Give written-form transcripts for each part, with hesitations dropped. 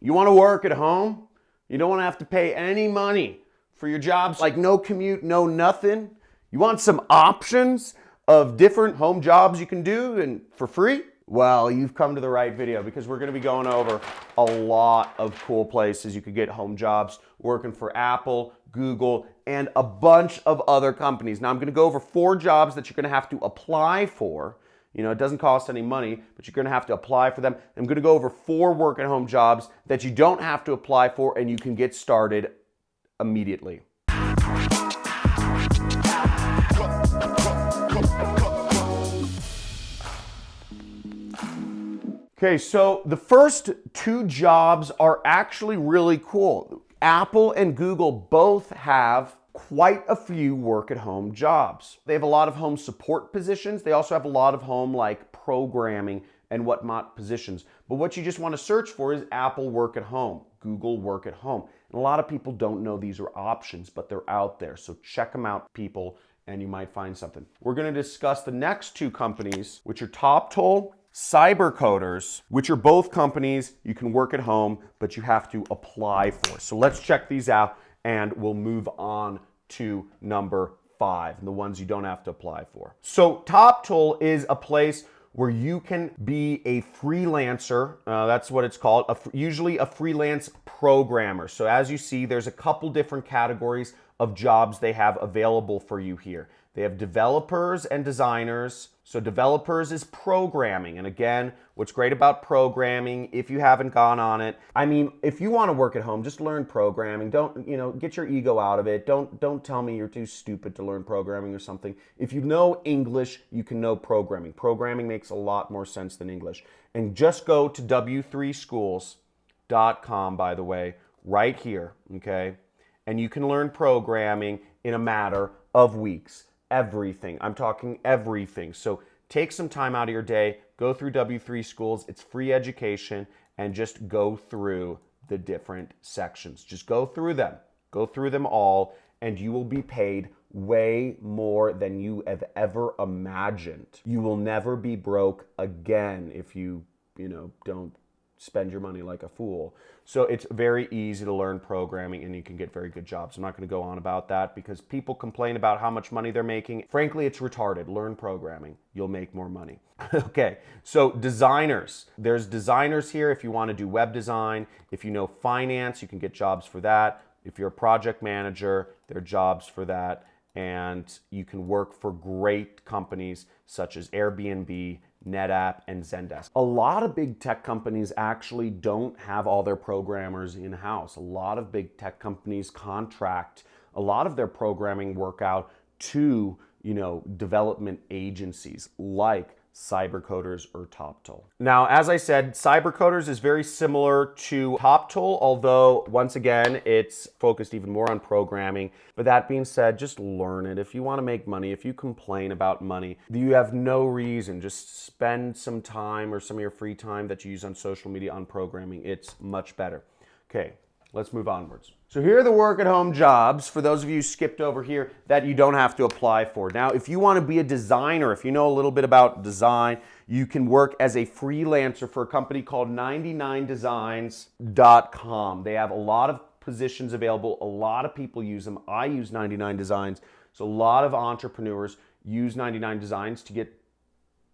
You want to work at home? You don't want to have to pay any money for your jobs, like no commute, no nothing. You want some options of different home jobs you can do and for free? Well, you've come to the right video because we're going to be going over a lot of cool places you could get home jobs working for Apple, Google, and a bunch of other companies. Now, I'm going to go over 4 jobs that you're going to have to apply for. You know, it doesn't cost any money, but you're going to have to apply for them. I'm going to go over 4 work at home jobs that you don't have to apply for and you can get started immediately. Okay, so the first 2 jobs are actually really cool. Apple and Google both have quite a few work at home jobs. They have a lot of home support positions. They also have a lot of home like programming and whatnot positions. But what you just want to search for is Apple work at home, Google work at home. And a lot of people don't know these are options, but they're out there. So check them out, people, and you might find something. We're going to discuss the next 2 companies, which are TopToll, Cybercoders, which are both companies you can work at home, but you have to apply for. So let's check these out and we'll move on to number 5, the ones you don't have to apply for. So TopToll is a place where you can be a freelancer. That's what it's called, usually a freelance programmer. So as you see, there's a couple different categories of jobs they have available for you here. They have developers and designers. So developers is programming. And again, what's great about programming, if you haven't gone on it, I mean, if you want to work at home, just learn programming. Don't, get your ego out of it. Don't tell me you're too stupid to learn programming or something. If you know English, you can know programming. Programming makes a lot more sense than English. And just go to w3schools.com, by the way, right here, okay? And you can learn programming in a matter of weeks. Everything. I'm talking everything. So take some time out of your day, go through W3 Schools. It's free education, and just go through the different sections. Just go through them. Go through them all, and you will be paid way more than you have ever imagined. You will never be broke again if you don't spend your money like a fool. So it's very easy to learn programming and you can get very good jobs. I'm not going to go on about that because people complain about how much money they're making. Frankly, it's retarded. Learn programming. You'll make more money. Okay, so designers. There's designers here if you want to do web design. If you know finance, you can get jobs for that. If you're a project manager, there are jobs for that. And you can work for great companies such as Airbnb, NetApp, and Zendesk. A lot of big tech companies actually don't have all their programmers in-house. A lot of big tech companies contract a lot of their programming work out to, development agencies like Cybercoders or TopToll. Now, as I said, Cybercoders is very similar to TopToll, although once again, it's focused even more on programming. But that being said, just learn it. If you want to make money, if you complain about money, you have no reason. Just spend some time or some of your free time that you use on social media on programming. It's much better. Okay, let's move onwards. So here are the work at home jobs, for those of you who skipped over here, that you don't have to apply for. Now, if you want to be a designer, if you know a little bit about design, you can work as a freelancer for a company called 99designs.com. They have a lot of positions available. A lot of people use them. I use 99 Designs. So a lot of entrepreneurs use 99 Designs to get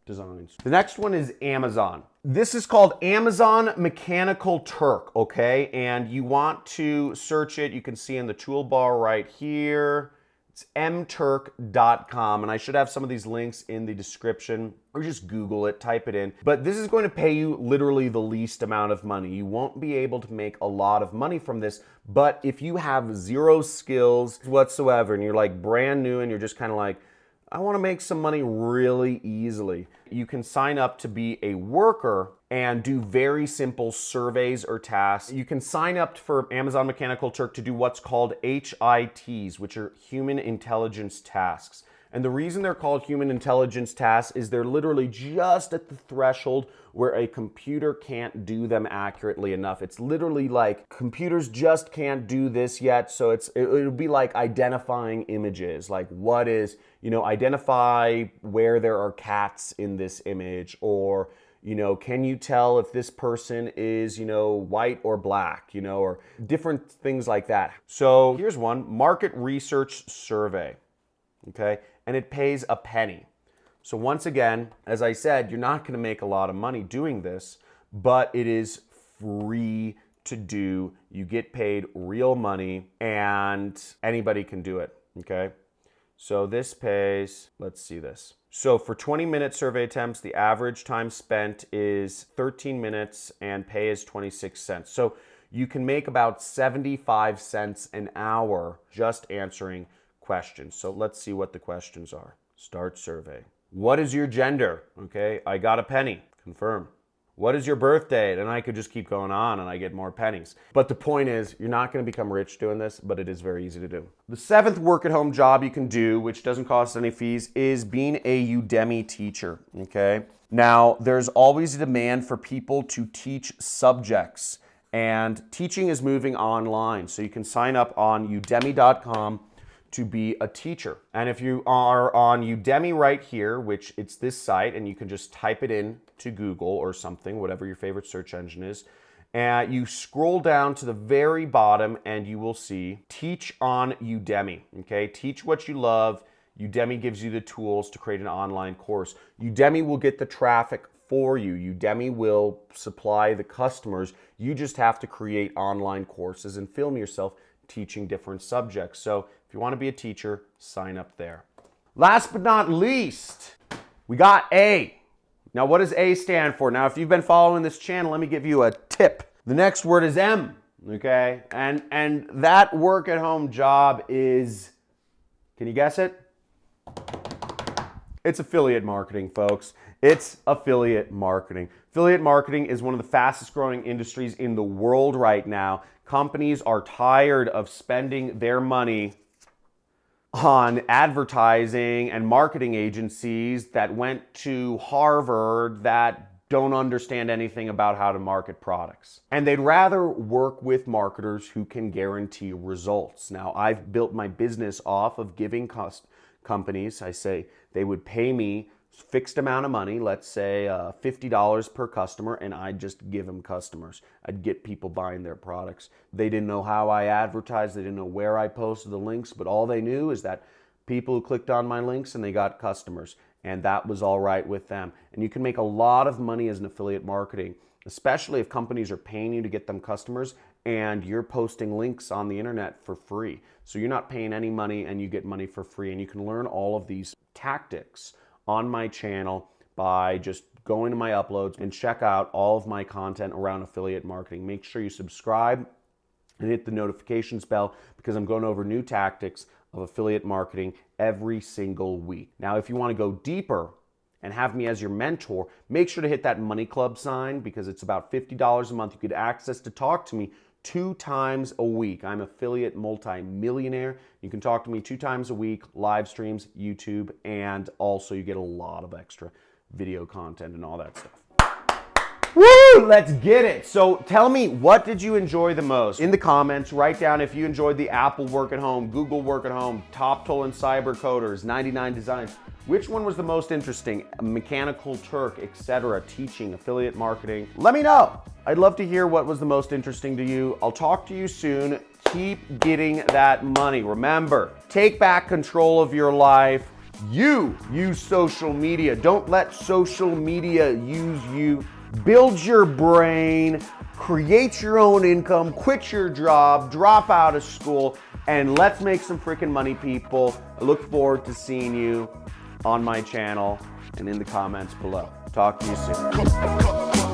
designs. The next one is Amazon. This is called Amazon Mechanical Turk, okay? And you want to search it. You can see in the toolbar right here. It's mturk.com, and I should have some of these links in the description, or just Google it, type it in. But this is going to pay you literally the least amount of money. You won't be able to make a lot of money from this, but if you have zero skills whatsoever, and you're like brand new, and you're just kind of like, I want to make some money really easily, you can sign up to be a worker and do very simple surveys or tasks. You can sign up for Amazon Mechanical Turk to do what's called HITs, which are human intelligence tasks. And the reason they're called human intelligence tasks is they're literally just at the threshold where a computer can't do them accurately enough. It's literally like computers just can't do this yet. So it'll be like identifying images, like what is, identify where there are cats in this image, or can you tell if this person is, white or black, or different things like that. So here's one, market research survey, okay? And it pays a penny. So once again, as I said, you're not gonna make a lot of money doing this, but it is free to do. You get paid real money and anybody can do it, okay? So this pays, let's see this. So for 20-minute survey attempts, the average time spent is 13 minutes and pay is 26 cents. So you can make about 75 cents an hour just answering questions. So let's see what the questions are. Start survey. What is your gender? Okay, I got a penny. Confirm. What is your birth date? And I could just keep going on and I get more pennies. But the point is, you're not going to become rich doing this, but it is very easy to do. The 7th work-at-home job you can do, which doesn't cost any fees, is being a Udemy teacher, okay? Now, there's always a demand for people to teach subjects, and teaching is moving online. So you can sign up on udemy.com to be a teacher. And if you are on Udemy right here, which it's this site, and you can just type it in to Google or something, whatever your favorite search engine is, and you scroll down to the very bottom and you will see Teach on Udemy, okay? Teach what you love. Udemy gives you the tools to create an online course. Udemy will get the traffic for you. Udemy will supply the customers. You just have to create online courses and film yourself teaching different subjects. So if you want to be a teacher, sign up there. Last but not least, we got A. Now, what does A stand for? Now, if you've been following this channel, let me give you a tip. The next word is M, okay? And that work-at-home job is, can you guess it? It's affiliate marketing, folks. It's affiliate marketing. Affiliate marketing is one of the fastest growing industries in the world right now. Companies are tired of spending their money on advertising and marketing agencies that went to Harvard that don't understand anything about how to market products. And they'd rather work with marketers who can guarantee results. Now, I've built my business off of giving companies, I say they would pay me fixed amount of money, let's say $50 per customer, and I'd just give them customers. I'd get people buying their products. They didn't know how I advertised, they didn't know where I posted the links, but all they knew is that people who clicked on my links and they got customers, and that was all right with them. And you can make a lot of money as an affiliate marketing, especially if companies are paying you to get them customers and you're posting links on the internet for free. So you're not paying any money and you get money for free, and you can learn all of these tactics on my channel by just going to my uploads and check out all of my content around affiliate marketing. Make sure you subscribe and hit the notifications bell because I'm going over new tactics of affiliate marketing every single week. Now, if you want to go deeper and have me as your mentor, make sure to hit that Money Club sign because it's about $50 a month. You get access to talk to me 2 times a week. I'm affiliate multi-millionaire. You can talk to me 2 times a week, live streams, YouTube, and also you get a lot of extra video content and all that stuff. Woo! Let's get it. So tell me, what did you enjoy the most? In the comments, write down if you enjoyed the Apple Work at Home, Google Work at Home, Top Toll and Cyber Coders, 99 Designs. Which one was the most interesting? Mechanical Turk, etc. Teaching, affiliate marketing. Let me know. I'd love to hear what was the most interesting to you. I'll talk to you soon. Keep getting that money. Remember, take back control of your life. You use social media. Don't let social media use you. Build your brain, create your own income, quit your job, drop out of school, and let's make some freaking money, people. I look forward to seeing you on my channel and in the comments below. Talk to you soon.